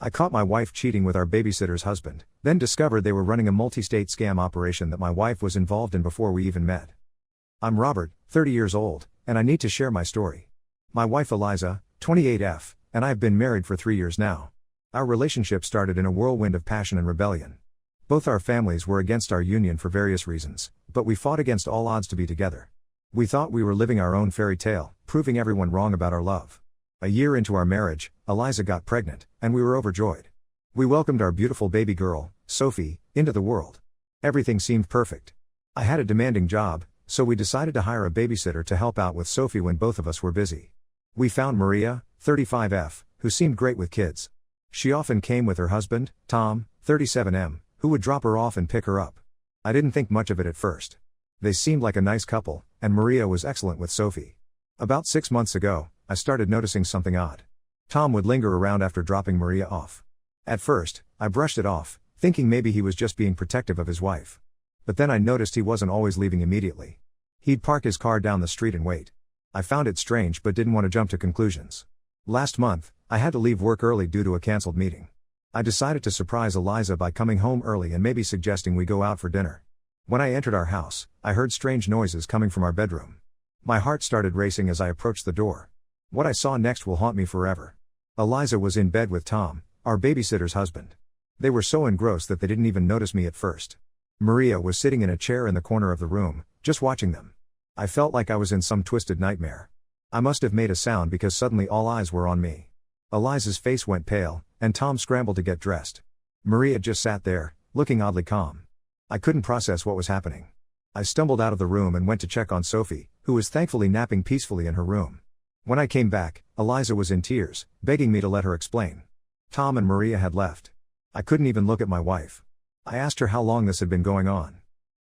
I caught my wife cheating with our babysitter's husband, then discovered they were running a multi-state scam operation that my wife was involved in before we even met. I'm Robert, 30 years old, and I need to share my story. My wife Eliza, 28F, and I have been married for 3 years now. Our relationship started in a whirlwind of passion and rebellion. Both our families were against our union for various reasons, but we fought against all odds to be together. We thought we were living our own fairy tale, proving everyone wrong about our love. A year into our marriage, Eliza got pregnant, and we were overjoyed. We welcomed our beautiful baby girl, Sophie, into the world. Everything seemed perfect. I had a demanding job, so we decided to hire a babysitter to help out with Sophie when both of us were busy. We found Maria, 35F, who seemed great with kids. She often came with her husband, Tom, 37M, who would drop her off and pick her up. I didn't think much of it at first. They seemed like a nice couple, and Maria was excellent with Sophie. About 6 months ago, I started noticing something odd. Tom would linger around after dropping Maria off. At first, I brushed it off, thinking maybe he was just being protective of his wife. But then I noticed he wasn't always leaving immediately. He'd park his car down the street and wait. I found it strange but didn't want to jump to conclusions. Last month, I had to leave work early due to a cancelled meeting. I decided to surprise Eliza by coming home early and maybe suggesting we go out for dinner. When I entered our house, I heard strange noises coming from our bedroom. My heart started racing as I approached the door. What I saw next will haunt me forever. Eliza was in bed with Tom, our babysitter's husband. They were so engrossed that they didn't even notice me at first. Maria was sitting in a chair in the corner of the room, just watching them. I felt like I was in some twisted nightmare. I must have made a sound because suddenly all eyes were on me. Eliza's face went pale, and Tom scrambled to get dressed. Maria just sat there, looking oddly calm. I couldn't process what was happening. I stumbled out of the room and went to check on Sophie, who was thankfully napping peacefully in her room. When I came back, Eliza was in tears, begging me to let her explain. Tom and Maria had left. I couldn't even look at my wife. I asked her how long this had been going on.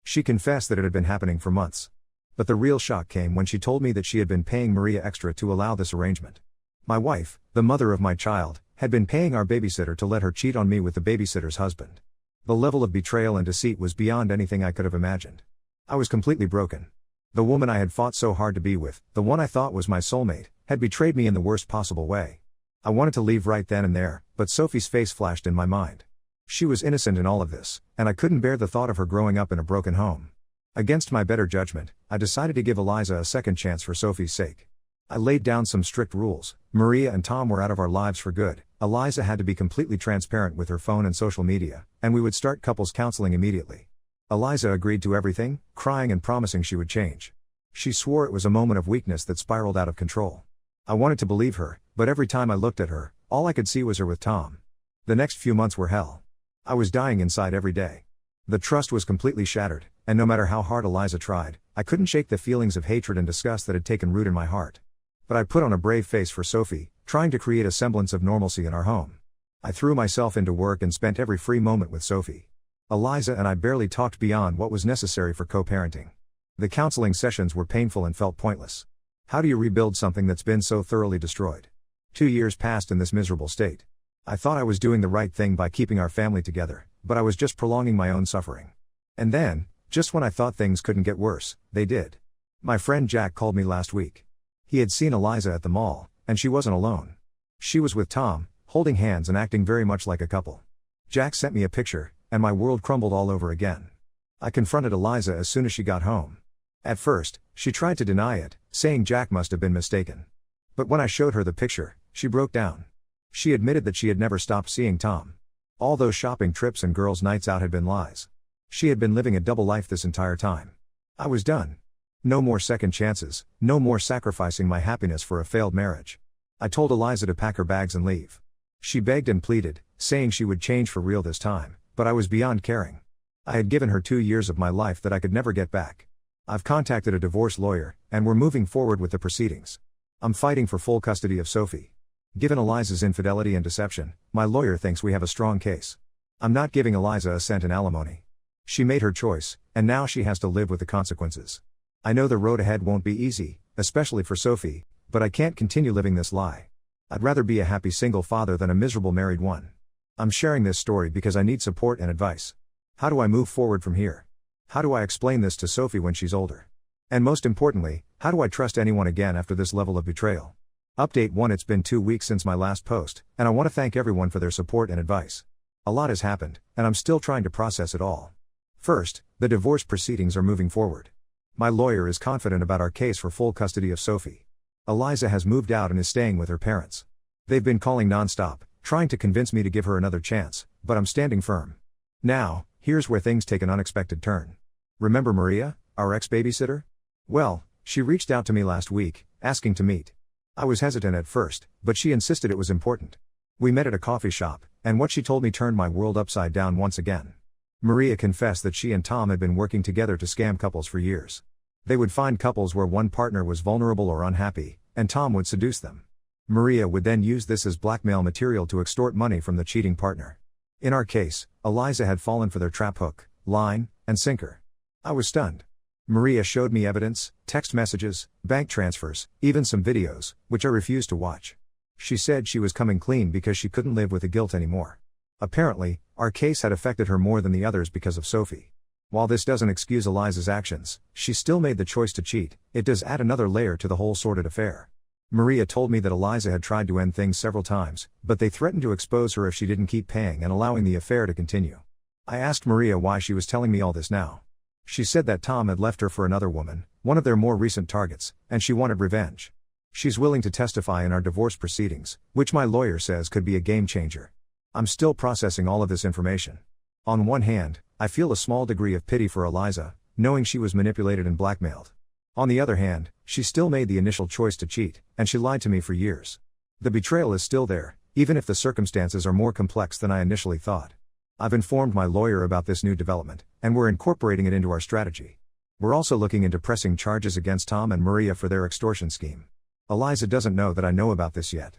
She confessed that it had been happening for months. But the real shock came when she told me that she had been paying Maria extra to allow this arrangement. My wife, the mother of my child, had been paying our babysitter to let her cheat on me with the babysitter's husband. The level of betrayal and deceit was beyond anything I could have imagined. I was completely broken. The woman I had fought so hard to be with, the one I thought was my soulmate, had betrayed me in the worst possible way. I wanted to leave right then and there, but Sophie's face flashed in my mind. She was innocent in all of this, and I couldn't bear the thought of her growing up in a broken home. Against my better judgment, I decided to give Eliza a second chance for Sophie's sake. I laid down some strict rules. Maria and Tom were out of our lives for good. Eliza had to be completely transparent with her phone and social media, and we would start couples counseling immediately. Eliza agreed to everything, crying and promising she would change. She swore it was a moment of weakness that spiraled out of control. I wanted to believe her, but every time I looked at her, all I could see was her with Tom. The next few months were hell. I was dying inside every day. The trust was completely shattered, and no matter how hard Eliza tried, I couldn't shake the feelings of hatred and disgust that had taken root in my heart. But I put on a brave face for Sophie, trying to create a semblance of normalcy in our home. I threw myself into work and spent every free moment with Sophie. Eliza and I barely talked beyond what was necessary for co-parenting. The counseling sessions were painful and felt pointless. How do you rebuild something that's been so thoroughly destroyed? 2 years passed in this miserable state. I thought I was doing the right thing by keeping our family together, but I was just prolonging my own suffering. And then, just when I thought things couldn't get worse, they did. My friend Jack called me last week. He had seen Eliza at the mall, and she wasn't alone. She was with Tom, holding hands and acting very much like a couple. Jack sent me a picture, and my world crumbled all over again. I confronted Eliza as soon as she got home. At first, she tried to deny it, saying Jack must have been mistaken. But when I showed her the picture, she broke down. She admitted that she had never stopped seeing Tom. All those shopping trips and girls' nights out had been lies. She had been living a double life this entire time. I was done. No more second chances, no more sacrificing my happiness for a failed marriage. I told Eliza to pack her bags and leave. She begged and pleaded, saying she would change for real this time, but I was beyond caring. I had given her 2 years of my life that I could never get back. I've contacted a divorce lawyer, and we're moving forward with the proceedings. I'm fighting for full custody of Sophie. Given Eliza's infidelity and deception, my lawyer thinks we have a strong case. I'm not giving Eliza a cent in alimony. She made her choice, and now she has to live with the consequences. I know the road ahead won't be easy, especially for Sophie, but I can't continue living this lie. I'd rather be a happy single father than a miserable married one. I'm sharing this story because I need support and advice. How do I move forward from here? How do I explain this to Sophie when she's older? And most importantly, how do I trust anyone again after this level of betrayal? Update 1. It's been 2 weeks since my last post, and I want to thank everyone for their support and advice. A lot has happened, and I'm still trying to process it all. First, the divorce proceedings are moving forward. My lawyer is confident about our case for full custody of Sophie. Eliza has moved out and is staying with her parents. They've been calling nonstop, trying to convince me to give her another chance, but I'm standing firm. Now, here's where things take an unexpected turn. Remember Maria, our ex-babysitter? Well, she reached out to me last week, asking to meet. I was hesitant at first, but she insisted it was important. We met at a coffee shop, and what she told me turned my world upside down once again. Maria confessed that she and Tom had been working together to scam couples for years. They would find couples where one partner was vulnerable or unhappy, and Tom would seduce them. Maria would then use this as blackmail material to extort money from the cheating partner. In our case, Eliza had fallen for their trap hook, line, and sinker. I was stunned. Maria showed me evidence, text messages, bank transfers, even some videos, which I refused to watch. She said she was coming clean because she couldn't live with the guilt anymore. Apparently, our case had affected her more than the others because of Sophie. While this doesn't excuse Eliza's actions, she still made the choice to cheat. It does add another layer to the whole sordid affair. Maria told me that Eliza had tried to end things several times, but they threatened to expose her if she didn't keep paying and allowing the affair to continue. I asked Maria why she was telling me all this now. She said that Tom had left her for another woman, one of their more recent targets, and she wanted revenge. She's willing to testify in our divorce proceedings, which my lawyer says could be a game changer. I'm still processing all of this information. On one hand, I feel a small degree of pity for Eliza, knowing she was manipulated and blackmailed. On the other hand, she still made the initial choice to cheat, and she lied to me for years. The betrayal is still there, even if the circumstances are more complex than I initially thought. I've informed my lawyer about this new development, and we're incorporating it into our strategy. We're also looking into pressing charges against Tom and Maria for their extortion scheme. Eliza doesn't know that I know about this yet.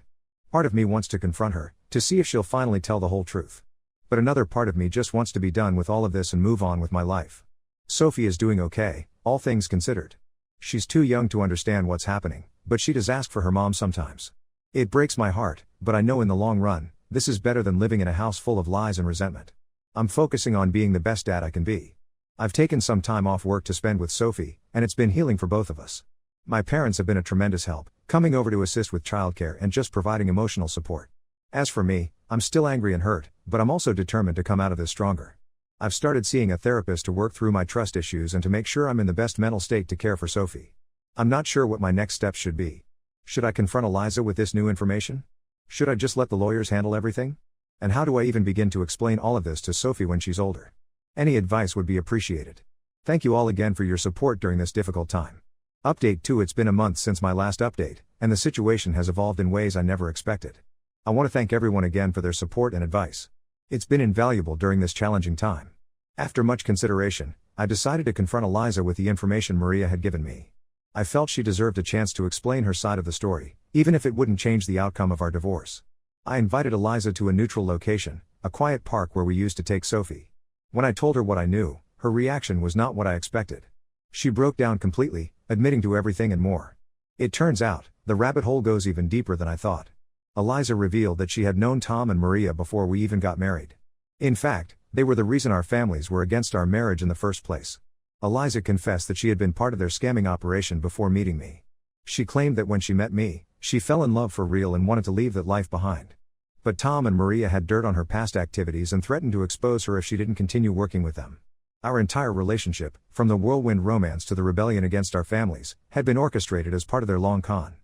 Part of me wants to confront her, to see if she'll finally tell the whole truth. But another part of me just wants to be done with all of this and move on with my life. Sophie is doing okay, all things considered. She's too young to understand what's happening, but she does ask for her mom sometimes. It breaks my heart, but I know in the long run, this is better than living in a house full of lies and resentment. I'm focusing on being the best dad I can be. I've taken some time off work to spend with Sophie, and it's been healing for both of us. My parents have been a tremendous help, coming over to assist with childcare and just providing emotional support. As for me, I'm still angry and hurt, but I'm also determined to come out of this stronger. I've started seeing a therapist to work through my trust issues and to make sure I'm in the best mental state to care for Sophie. I'm not sure what my next steps should be. Should I confront Eliza with this new information? Should I just let the lawyers handle everything? And how do I even begin to explain all of this to Sophie when she's older? Any advice would be appreciated. Thank you all again for your support during this difficult time. Update 2. It's been a month since my last update, and the situation has evolved in ways I never expected. I want to thank everyone again for their support and advice. It's been invaluable during this challenging time. After much consideration, I decided to confront Eliza with the information Maria had given me. I felt she deserved a chance to explain her side of the story, even if it wouldn't change the outcome of our divorce. I invited Eliza to a neutral location, a quiet park where we used to take Sophie. When I told her what I knew, her reaction was not what I expected. She broke down completely, admitting to everything and more. It turns out, the rabbit hole goes even deeper than I thought. Eliza revealed that she had known Tom and Maria before we even got married. In fact, they were the reason our families were against our marriage in the first place. Eliza confessed that she had been part of their scamming operation before meeting me. She claimed that when she met me, she fell in love for real and wanted to leave that life behind. But Tom and Maria had dirt on her past activities and threatened to expose her if she didn't continue working with them. Our entire relationship, from the whirlwind romance to the rebellion against our families, had been orchestrated as part of their long con.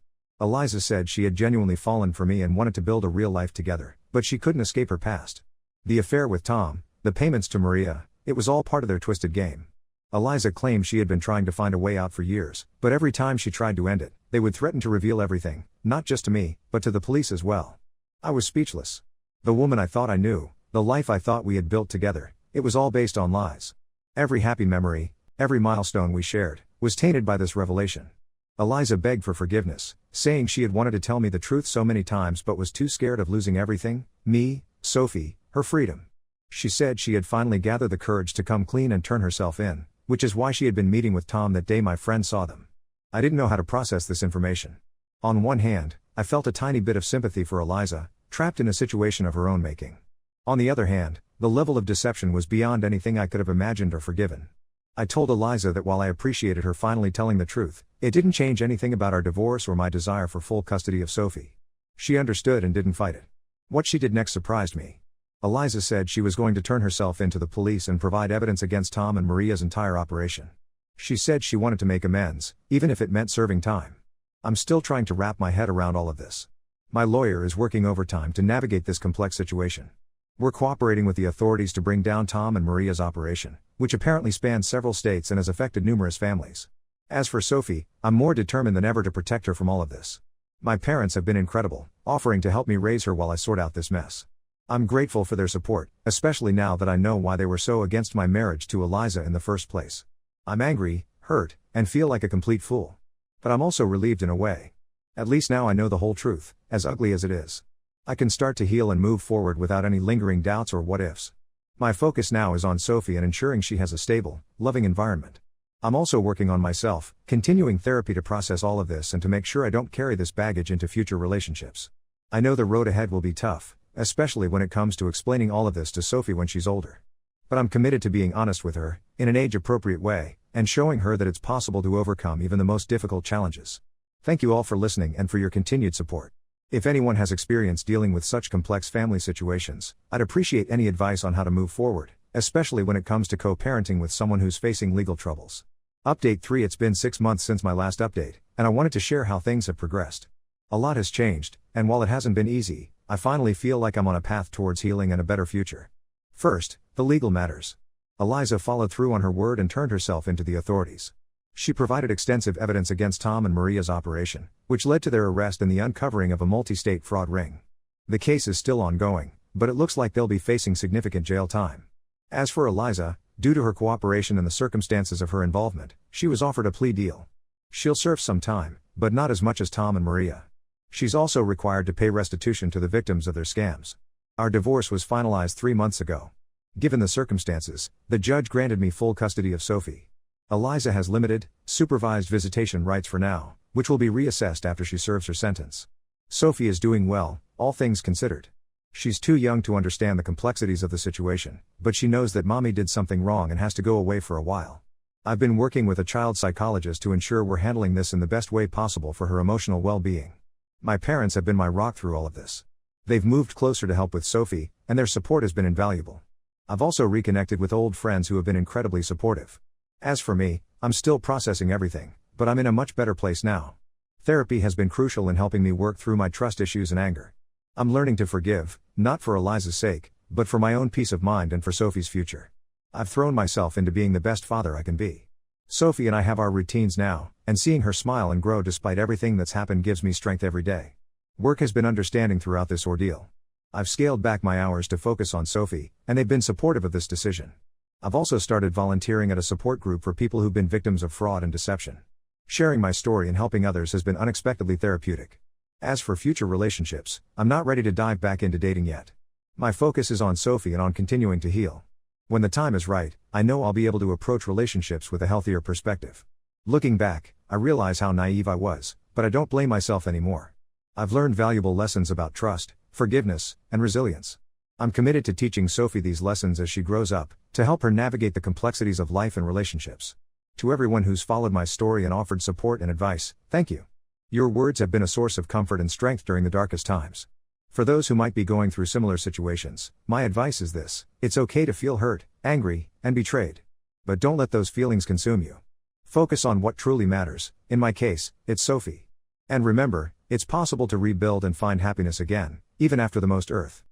Eliza said she had genuinely fallen for me and wanted to build a real life together, but she couldn't escape her past. The affair with Tom, the payments to Maria, it was all part of their twisted game. Eliza claimed she had been trying to find a way out for years, but every time she tried to end it, they would threaten to reveal everything, not just to me, but to the police as well. I was speechless. The woman I thought I knew, the life I thought we had built together, it was all based on lies. Every happy memory, every milestone we shared, was tainted by this revelation. Eliza begged for forgiveness, saying she had wanted to tell me the truth so many times but was too scared of losing everything, me, Sophie, her freedom. She said she had finally gathered the courage to come clean and turn herself in, which is why she had been meeting with Tom that day my friend saw them. I didn't know how to process this information. On one hand, I felt a tiny bit of sympathy for Eliza, trapped in a situation of her own making. On the other hand, the level of deception was beyond anything I could have imagined or forgiven. I told Eliza that while I appreciated her finally telling the truth, it didn't change anything about our divorce or my desire for full custody of Sophie. She understood and didn't fight it. What she did next surprised me. Eliza said she was going to turn herself into the police and provide evidence against Tom and Maria's entire operation. She said she wanted to make amends, even if it meant serving time. I'm still trying to wrap my head around all of this. My lawyer is working overtime to navigate this complex situation. We're cooperating with the authorities to bring down Tom and Maria's operation, which apparently spans several states and has affected numerous families. As for Sophie, I'm more determined than ever to protect her from all of this. My parents have been incredible, offering to help me raise her while I sort out this mess. I'm grateful for their support, especially now that I know why they were so against my marriage to Eliza in the first place. I'm angry, hurt, and feel like a complete fool. But I'm also relieved in a way. At least now I know the whole truth, as ugly as it is. I can start to heal and move forward without any lingering doubts or what-ifs. My focus now is on Sophie and ensuring she has a stable, loving environment. I'm also working on myself, continuing therapy to process all of this and to make sure I don't carry this baggage into future relationships. I know the road ahead will be tough, especially when it comes to explaining all of this to Sophie when she's older. But I'm committed to being honest with her, in an age-appropriate way, and showing her that it's possible to overcome even the most difficult challenges. Thank you all for listening and for your continued support. If anyone has experience dealing with such complex family situations, I'd appreciate any advice on how to move forward, especially when it comes to co-parenting with someone who's facing legal troubles. Update 3: It's been 6 months since my last update, and I wanted to share how things have progressed. A lot has changed, and while it hasn't been easy, I finally feel like I'm on a path towards healing and a better future. First, the legal matters. Eliza followed through on her word and turned herself into the authorities. She provided extensive evidence against Tom and Maria's operation, which led to their arrest and the uncovering of a multi-state fraud ring. The case is still ongoing, but it looks like they'll be facing significant jail time. As for Eliza, due to her cooperation and the circumstances of her involvement, she was offered a plea deal. She'll serve some time, but not as much as Tom and Maria. She's also required to pay restitution to the victims of their scams. Our divorce was finalized 3 months ago. Given the circumstances, the judge granted me full custody of Sophie. Eliza has limited, supervised visitation rights for now, which will be reassessed after she serves her sentence. Sophie is doing well, all things considered. She's too young to understand the complexities of the situation, but she knows that mommy did something wrong and has to go away for a while. I've been working with a child psychologist to ensure we're handling this in the best way possible for her emotional well-being. My parents have been my rock through all of this. They've moved closer to help with Sophie, and their support has been invaluable. I've also reconnected with old friends who have been incredibly supportive. As for me, I'm still processing everything, but I'm in a much better place now. Therapy has been crucial in helping me work through my trust issues and anger. I'm learning to forgive, not for Eliza's sake, but for my own peace of mind and for Sophie's future. I've thrown myself into being the best father I can be. Sophie and I have our routines now, and seeing her smile and grow despite everything that's happened gives me strength every day. Work has been understanding throughout this ordeal. I've scaled back my hours to focus on Sophie, and they've been supportive of this decision. I've also started volunteering at a support group for people who've been victims of fraud and deception. Sharing my story and helping others has been unexpectedly therapeutic. As for future relationships, I'm not ready to dive back into dating yet. My focus is on Sophie and on continuing to heal. When the time is right, I know I'll be able to approach relationships with a healthier perspective. Looking back, I realize how naive I was, but I don't blame myself anymore. I've learned valuable lessons about trust, forgiveness, and resilience. I'm committed to teaching Sophie these lessons as she grows up, to help her navigate the complexities of life and relationships. To everyone who's followed my story and offered support and advice, thank you. Your words have been a source of comfort and strength during the darkest times. For those who might be going through similar situations, my advice is this: it's okay to feel hurt, angry, and betrayed. But don't let those feelings consume you. Focus on what truly matters. In my case, it's Sophie. And remember, it's possible to rebuild and find happiness again, even after the most earth